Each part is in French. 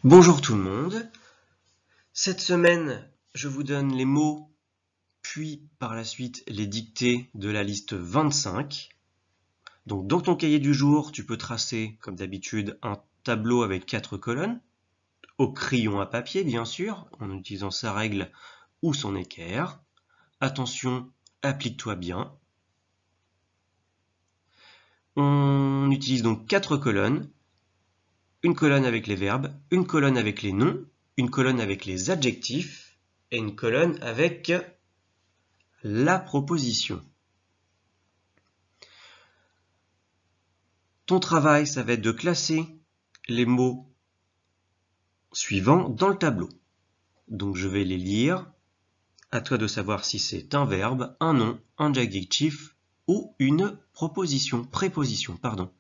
Bonjour tout le monde. Cette semaine, je vous donne les mots, puis par la suite les dictées de la liste 25. Donc dans ton cahier du jour, tu peux tracer, comme d'habitude, un tableau avec 4 colonnes, au crayon à papier bien sûr, en utilisant sa règle ou son équerre. Attention, applique-toi bien. On utilise donc 4 colonnes. Une colonne avec les verbes, une colonne avec les noms, une colonne avec les adjectifs et une colonne avec la proposition. Ton travail, ça va être de classer les mots suivants dans le tableau. Donc je vais les lire. À toi de savoir si c'est un verbe, un nom, un adjectif ou une préposition, pardon.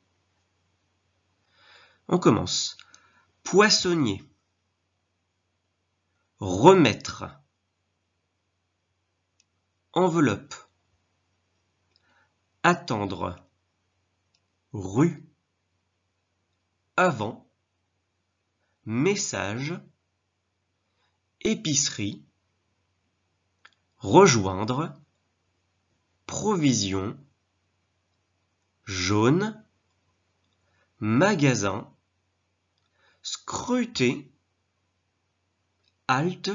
On commence. Poissonnier. Remettre. Enveloppe. Attendre. Rue. Avant. Message. Épicerie. Rejoindre. Provision. Jaune. Magasin. Scruter. Halte.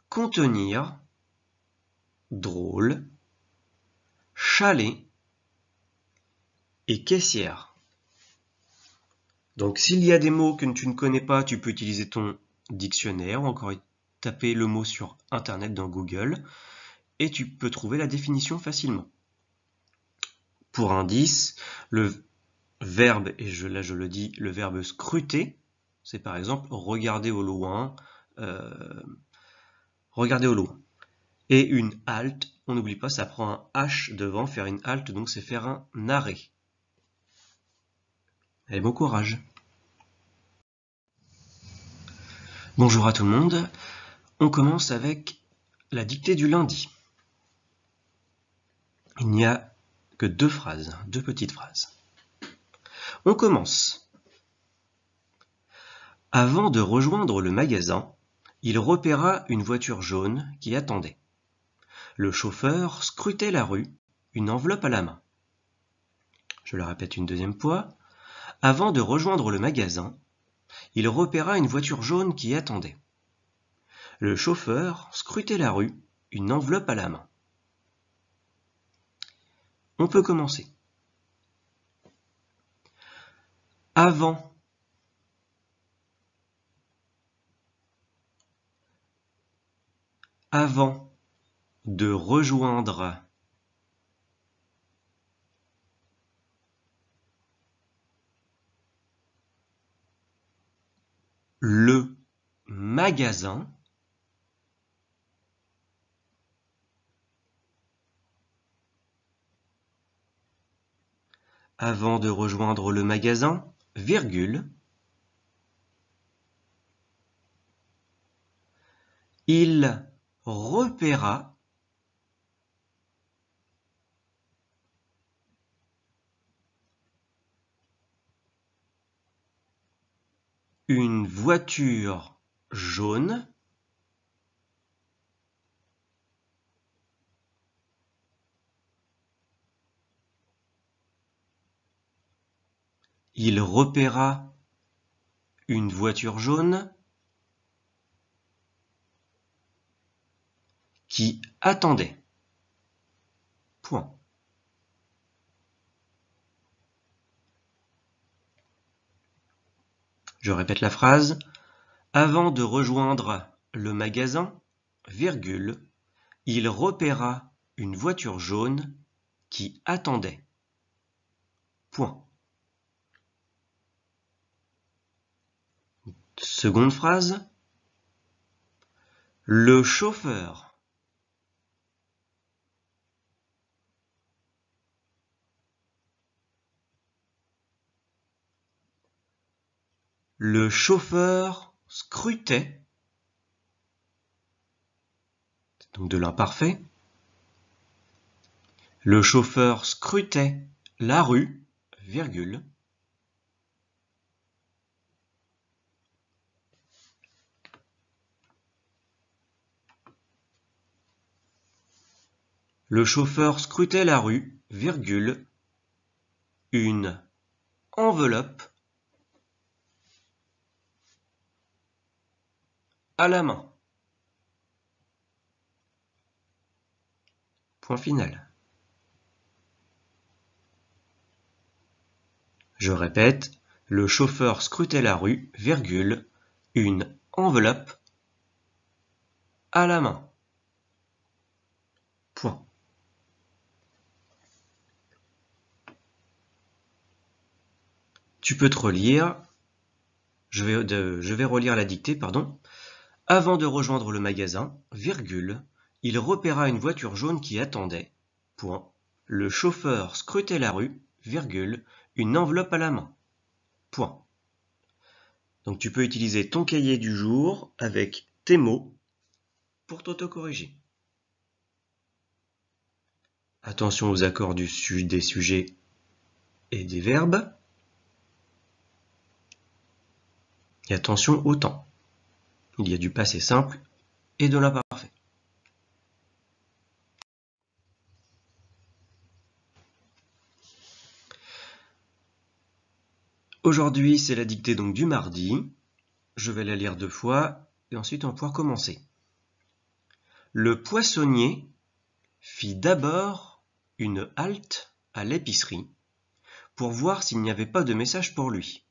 Contenir. Drôle. Chalet. Et caissière. Donc s'il y a des mots que tu ne connais pas, tu peux utiliser ton dictionnaire ou encore taper le mot sur internet dans Google et tu peux trouver la définition facilement. Pour indice, le verbe, et là je le dis, le verbe scruter, c'est par exemple regarder au loin, Et une halte, on n'oublie pas, ça prend un H devant, faire une halte, donc c'est faire un arrêt. Allez, bon courage. Bonjour à tout le monde. On commence avec la dictée du lundi. Il n'y a que deux petites phrases. On commence. Avant de rejoindre le magasin, il repéra une voiture jaune qui attendait. Le chauffeur scrutait la rue, une enveloppe à la main. Je le répète une deuxième fois. Avant de rejoindre le magasin, il repéra une voiture jaune qui attendait. Le chauffeur scrutait la rue, une enveloppe à la main. On peut commencer. Avant. Avant de rejoindre le magasin, avant de rejoindre le magasin, virgule, il repéra une voiture jaune il repéra une voiture jaune qui attendait. Point. Je répète la phrase. Avant de rejoindre le magasin, virgule, il repéra une voiture jaune qui attendait. Point. Seconde phrase. Le chauffeur. Le chauffeur scrutait, donc de l'imparfait. Le chauffeur scrutait la rue, virgule. Le chauffeur scrutait la rue, virgule, une enveloppe à la main. Point final. Je répète, le chauffeur scrutait la rue, virgule, une enveloppe à la main. Point. Tu peux te relire. Je vais relire la dictée, pardon. Avant de rejoindre le magasin, virgule, il repéra une voiture jaune qui attendait. Point. Le chauffeur scrutait la rue, virgule, une enveloppe à la main. Point. Donc tu peux utiliser ton cahier du jour avec tes mots pour t'auto-corriger. Attention aux accords des sujets et des verbes. Et attention au temps. Il y a du passé simple et de l'imparfait. Aujourd'hui, c'est la dictée donc du mardi. Je vais la lire 2 fois et ensuite on va pouvoir commencer. Le poissonnier fit d'abord une halte à l'épicerie pour voir s'il n'y avait pas de message pour lui.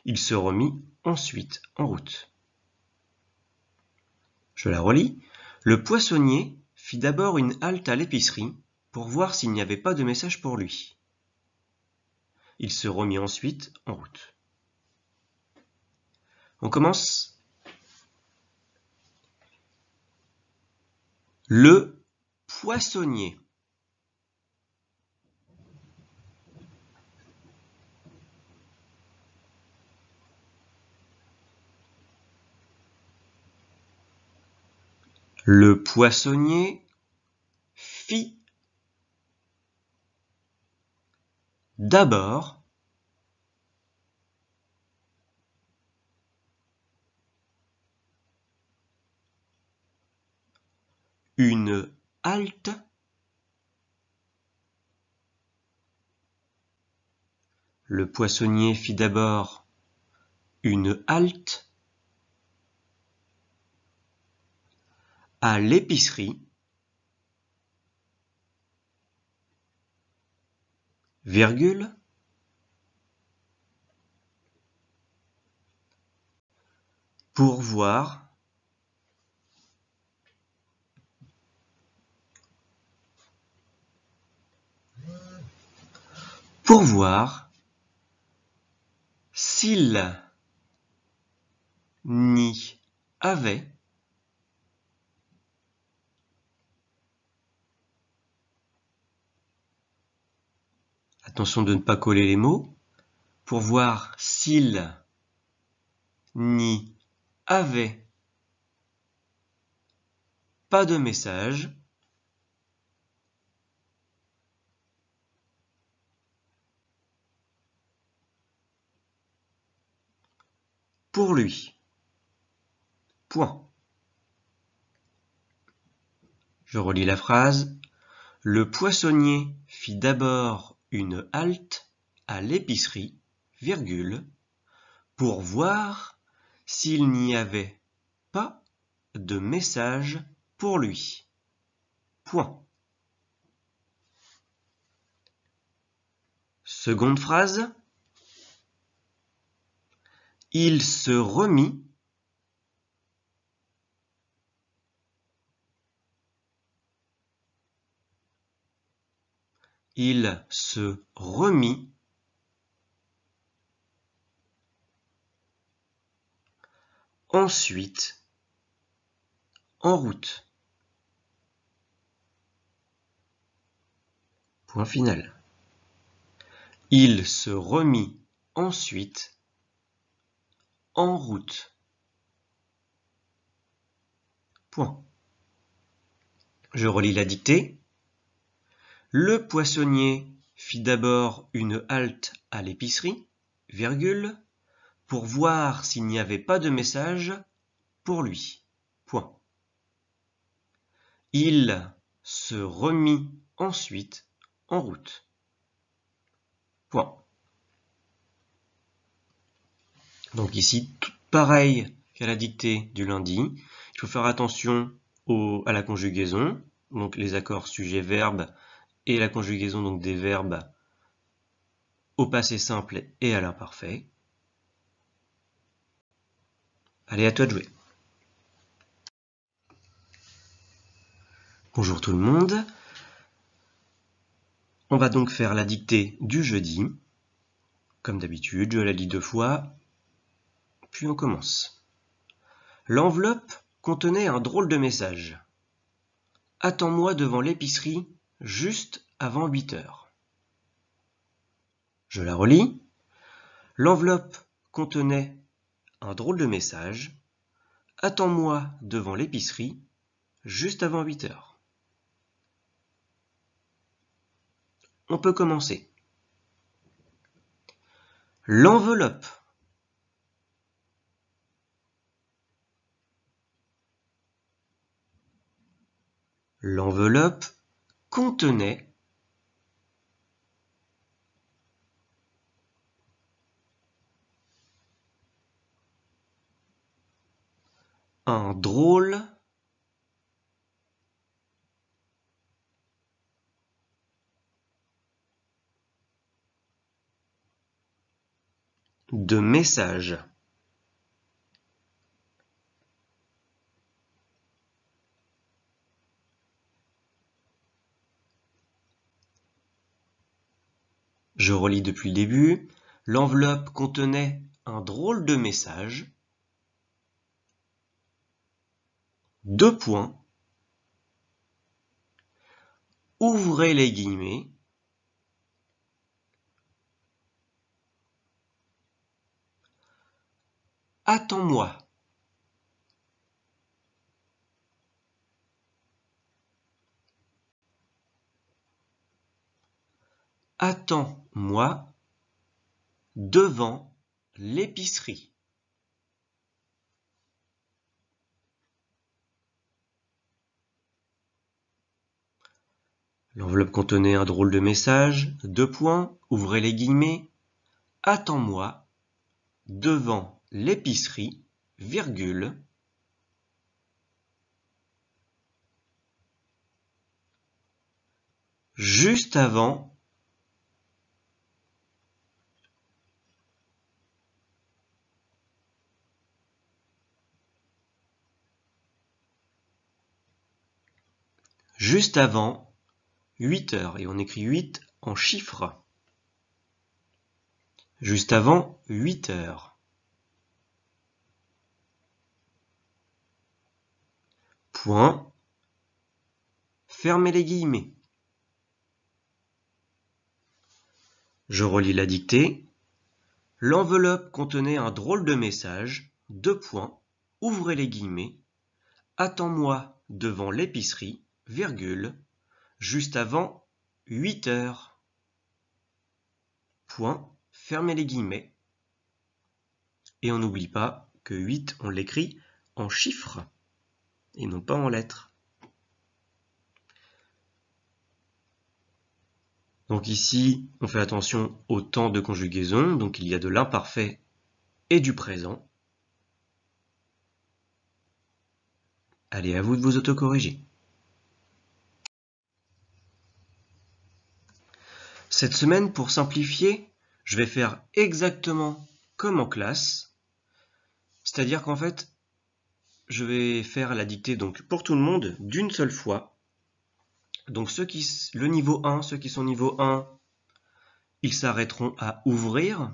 Il se remit ensuite en route. Je la relis. Le poissonnier fit d'abord une halte à l'épicerie pour voir s'il n'y avait pas de message pour lui. Il se remit ensuite en route. On commence. Le poissonnier. Le poissonnier fit d'abord une halte Le poissonnier fit d'abord une halte à l'épicerie, virgule, pour voir s'il n'y avait attention de ne pas coller les mots, pour voir s'il n'y avait pas de message pour lui. Point. Je relis la phrase. Le poissonnier fit d'abord une halte à l'épicerie, virgule, pour voir s'il n'y avait pas de message pour lui. Point. Seconde phrase. Il se remit ensuite en route. Point final. Il se remit ensuite en route. Point. Je relis la dictée. Le poissonnier fit d'abord une halte à l'épicerie, virgule, pour voir s'il n'y avait pas de message pour lui. Point. Il se remit ensuite en route. Point. Donc ici, tout pareil qu'à la dictée du lundi, il faut faire attention à la conjugaison, donc les accords sujet-verbe et la conjugaison donc des verbes au passé simple et à l'imparfait. Allez, à toi de jouer. Bonjour tout le monde. On va donc faire la dictée du jeudi. Comme d'habitude, je la lis 2 fois, puis on commence. L'enveloppe contenait un drôle de message. Attends-moi devant l'épicerie juste avant 8 heures. Je la relis. L'enveloppe contenait un drôle de message. Attends-moi devant l'épicerie juste avant 8 heures. On peut commencer. L'enveloppe. L'enveloppe contenait un drôle de message. Je relis depuis le début. L'enveloppe contenait un drôle de message. 2 points. Ouvrez les guillemets. Attends-moi. Attends-moi devant l'épicerie. L'enveloppe contenait un drôle de message. 2 points. Ouvrez les guillemets. Attends-moi devant l'épicerie, virgule. Juste avant juste avant 8 heures. Et on écrit 8 en chiffres. Juste avant 8 heures. Point. Fermez les guillemets. Je relis la dictée. L'enveloppe contenait un drôle de message. 2 points. Ouvrez les guillemets. Attends-moi devant l'épicerie, virgule, juste avant 8 heures. Point. Fermez les guillemets. Et on n'oublie pas que 8, on l'écrit en chiffres et non pas en lettres. Donc ici, on fait attention au temps de conjugaison. Donc il y a de l'imparfait et du présent. Allez, à vous de vous autocorriger. Cette semaine, pour simplifier, je vais faire exactement comme en classe. C'est-à-dire qu'en fait, je vais faire la dictée donc pour tout le monde d'une seule fois. Donc le niveau 1, ceux qui sont niveau 1, ils s'arrêteront à ouvrir.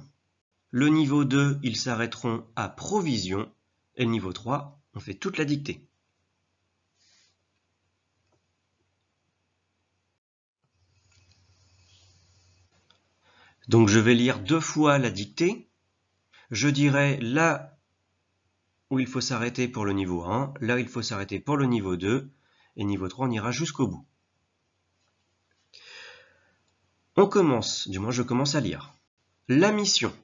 Le niveau 2, ils s'arrêteront à provision. Et le niveau 3, on fait toute la dictée. Donc je vais lire 2 fois la dictée. Je dirai là où il faut s'arrêter pour le niveau 1, là où il faut s'arrêter pour le niveau 2, et niveau 3, on ira jusqu'au bout. On commence, du moins je commence à lire. La mission,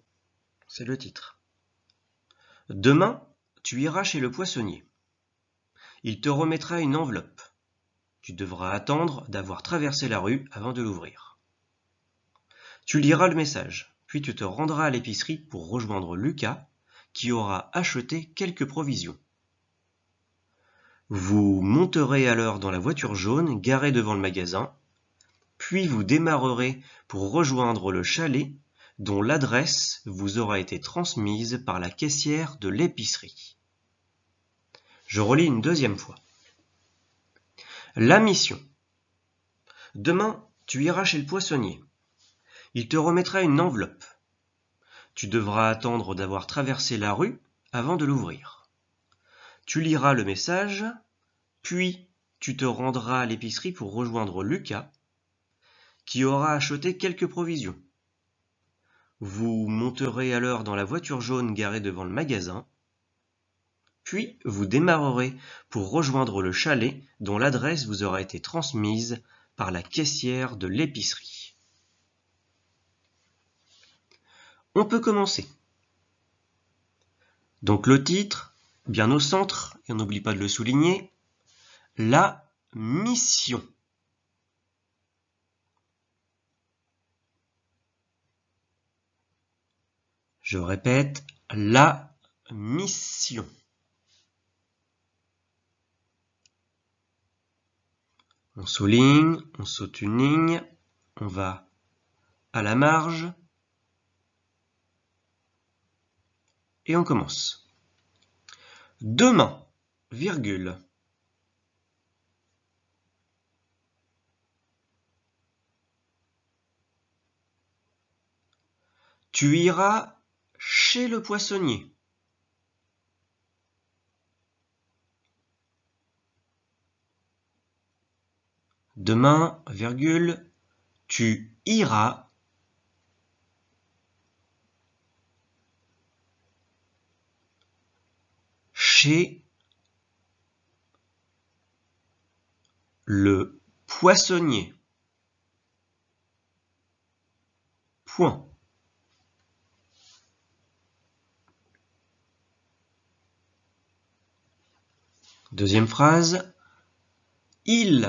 c'est le titre. Demain, tu iras chez le poissonnier. Il te remettra une enveloppe. Tu devras attendre d'avoir traversé la rue avant de l'ouvrir. Tu liras le message, puis tu te rendras à l'épicerie pour rejoindre Lucas, qui aura acheté quelques provisions. Vous monterez alors dans la voiture jaune garée devant le magasin, puis vous démarrerez pour rejoindre le chalet dont l'adresse vous aura été transmise par la caissière de l'épicerie. Je relis une deuxième fois. La mission. Demain, tu iras chez le poissonnier. Il te remettra une enveloppe. Tu devras attendre d'avoir traversé la rue avant de l'ouvrir. Tu liras le message, puis tu te rendras à l'épicerie pour rejoindre Lucas, qui aura acheté quelques provisions. Vous monterez alors dans la voiture jaune garée devant le magasin, puis vous démarrerez pour rejoindre le chalet dont l'adresse vous aura été transmise par la caissière de l'épicerie. On peut commencer. Donc le titre, bien au centre, et on n'oublie pas de le souligner, la mission. Je répète, la mission. On souligne, on saute une ligne, on va à la marge, et on commence. Demain, virgule. Tu iras chez le poissonnier. Demain, virgule, tu iras chez le poissonnier. Point. Deuxième phrase. Il,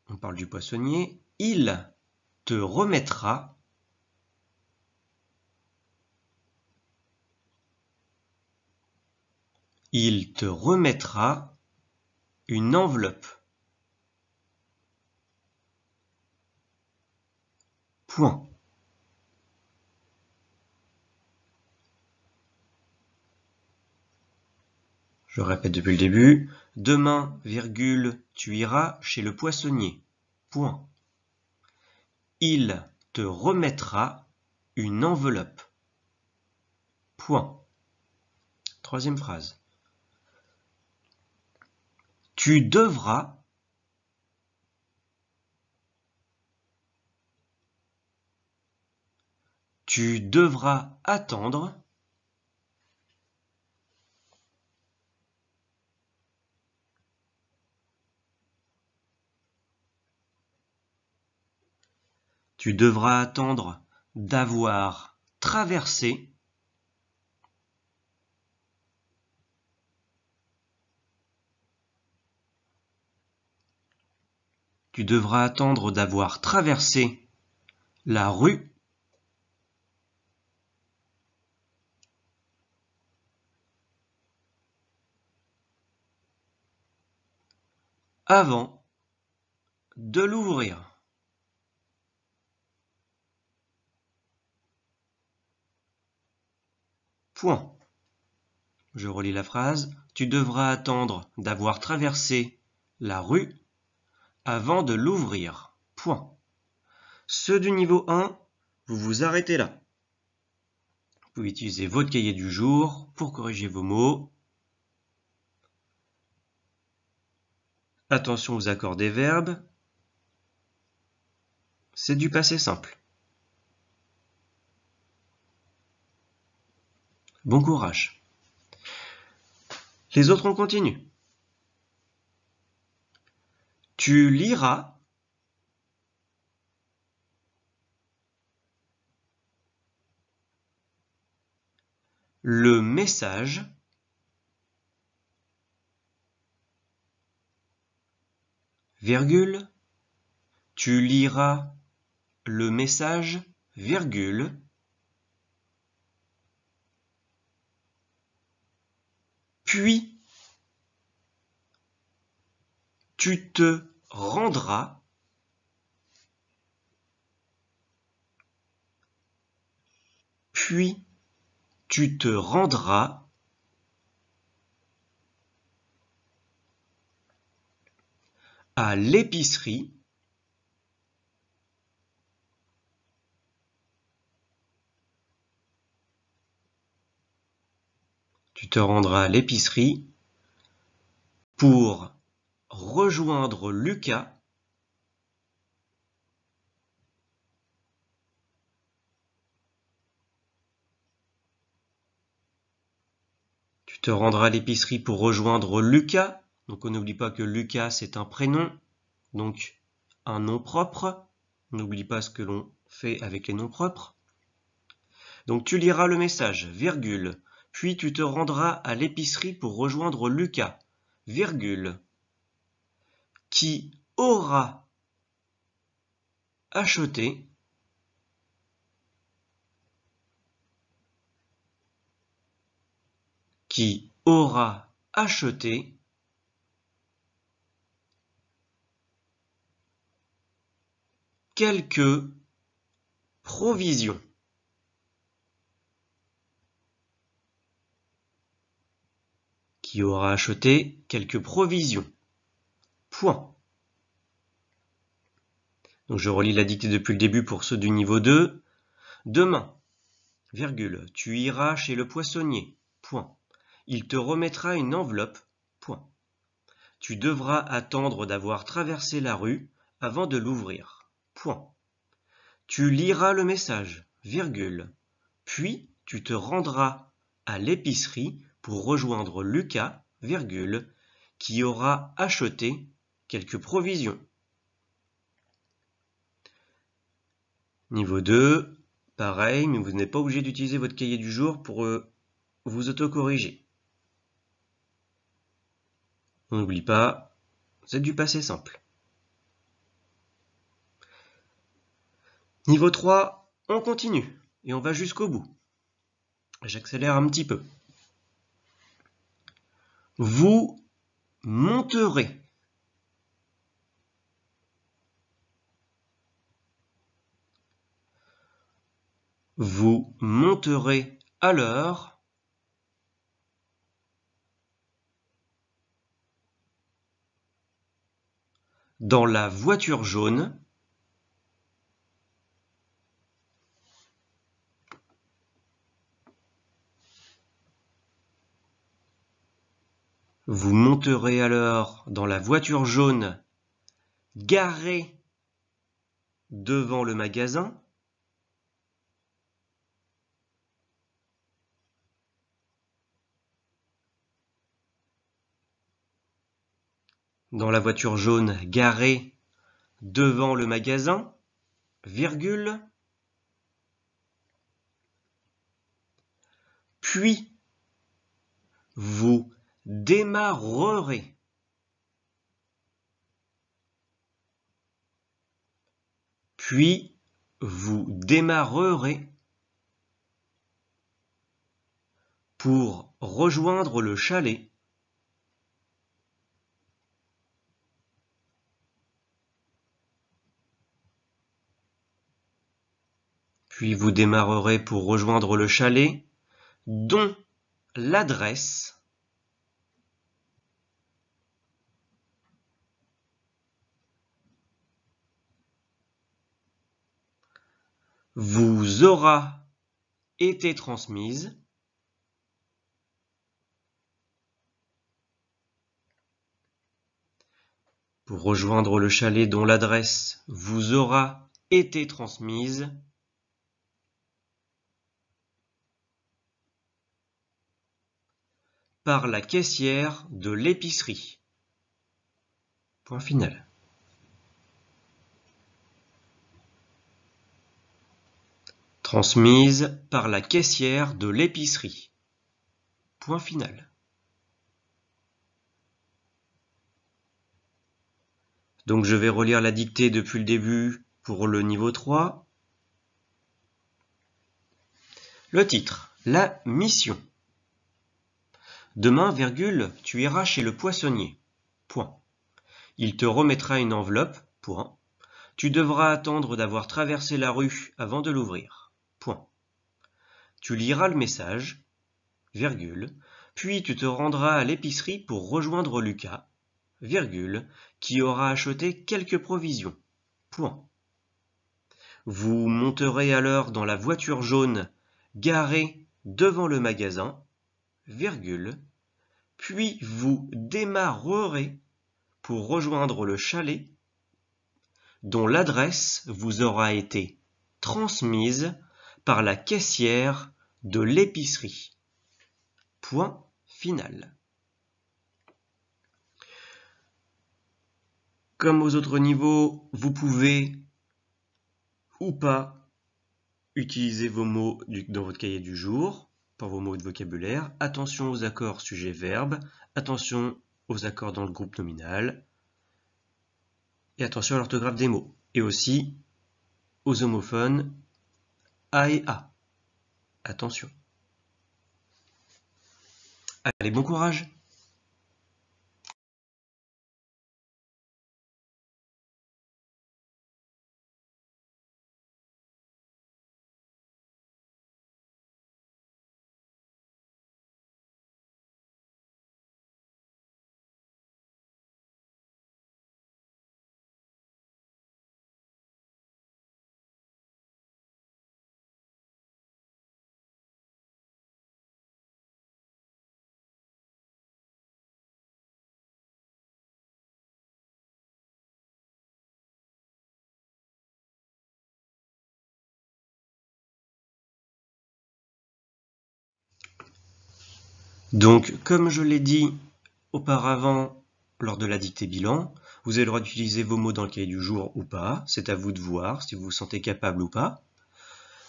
on parle du poissonnier, il te remettra une enveloppe. Point. Je répète depuis le début. Demain, virgule, tu iras chez le poissonnier. Point. Il te remettra une enveloppe. Point. Troisième phrase. Tu devras attendre d'avoir traversé la rue avant de l'ouvrir. Point. Je relis la phrase. Tu devras attendre d'avoir traversé la rue avant de l'ouvrir. Point. Ceux du niveau 1, vous vous arrêtez là. Vous pouvez utiliser votre cahier du jour pour corriger vos mots. Attention aux accords des verbes. C'est du passé simple. Bon courage. Les autres, on continue. Tu liras le message virgule, tu liras le message, virgule, puis tu te rendras à l'épicerie pour rejoindre Lucas donc on n'oublie pas que Lucas c'est un prénom, donc un nom propre, on n'oublie pas ce que l'on fait avec les noms propres. Donc tu liras le message, virgule, puis tu te rendras à l'épicerie pour rejoindre Lucas, virgule, qui aura acheté quelques provisions. Point. Donc je relis la dictée depuis le début pour ceux du niveau 2. Demain, virgule, tu iras chez le poissonnier. Point. Il te remettra une enveloppe. Point. Tu devras attendre d'avoir traversé la rue avant de l'ouvrir. Point. Tu liras le message, virgule, puis tu te rendras à l'épicerie pour rejoindre Lucas, virgule, qui aura acheté quelques provisions. Niveau 2, pareil, mais vous n'êtes pas obligé d'utiliser votre cahier du jour pour vous autocorriger. On n'oublie pas, c'est du passé simple. Niveau 3, on continue et on va jusqu'au bout. J'accélère un petit peu. Vous monterez. Vous monterez à l'heure dans la voiture jaune Vous monterez alors dans la voiture jaune garée devant le magasin. Dans la voiture jaune garée devant le magasin, virgule. Puis, vous démarrerez. Puis, vous démarrerez pour rejoindre le chalet. Puis, vous démarrerez pour rejoindre le chalet dont l'adresse vous aura été transmise pour rejoindre le chalet dont l'adresse vous aura été transmise par la caissière de l'épicerie. Point final. Transmise par la caissière de l'épicerie. Point final. Donc je vais relire la dictée depuis le début pour le niveau 3. Le titre, la mission. Demain, virgule, tu iras chez le poissonnier. Point. Il te remettra une enveloppe. Point. Tu devras attendre d'avoir traversé la rue avant de l'ouvrir. Point. Tu liras le message, virgule, puis tu te rendras à l'épicerie pour rejoindre Lucas, virgule, qui aura acheté quelques provisions. Point. Vous monterez alors dans la voiture jaune garée devant le magasin, virgule, puis vous démarrerez pour rejoindre le chalet dont l'adresse vous aura été transmise par la caissière de l'épicerie. Point final. Comme aux autres niveaux, vous pouvez ou pas utiliser vos mots dans votre cahier du jour, pour vos mots de vocabulaire. Attention aux accords sujet-verbe, attention aux accords dans le groupe nominal, et attention à l'orthographe des mots, et aussi aux homophones A et A. Attention. Allez, bon courage! Donc, comme je l'ai dit auparavant lors de la dictée bilan, vous avez le droit d'utiliser vos mots dans le cahier du jour ou pas. C'est à vous de voir si vous vous sentez capable ou pas.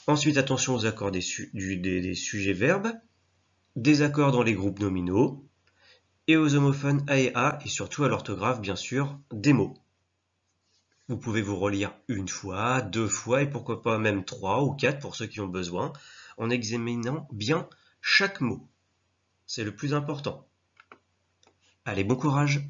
Ensuite, attention aux accords des sujets-verbes, des accords dans les groupes nominaux, et aux homophones A et A, et surtout à l'orthographe, bien sûr, des mots. Vous pouvez vous relire une fois, 2 fois, et pourquoi pas même 3 ou 4 pour ceux qui ont besoin, en examinant bien chaque mot. C'est le plus important. Allez, bon courage!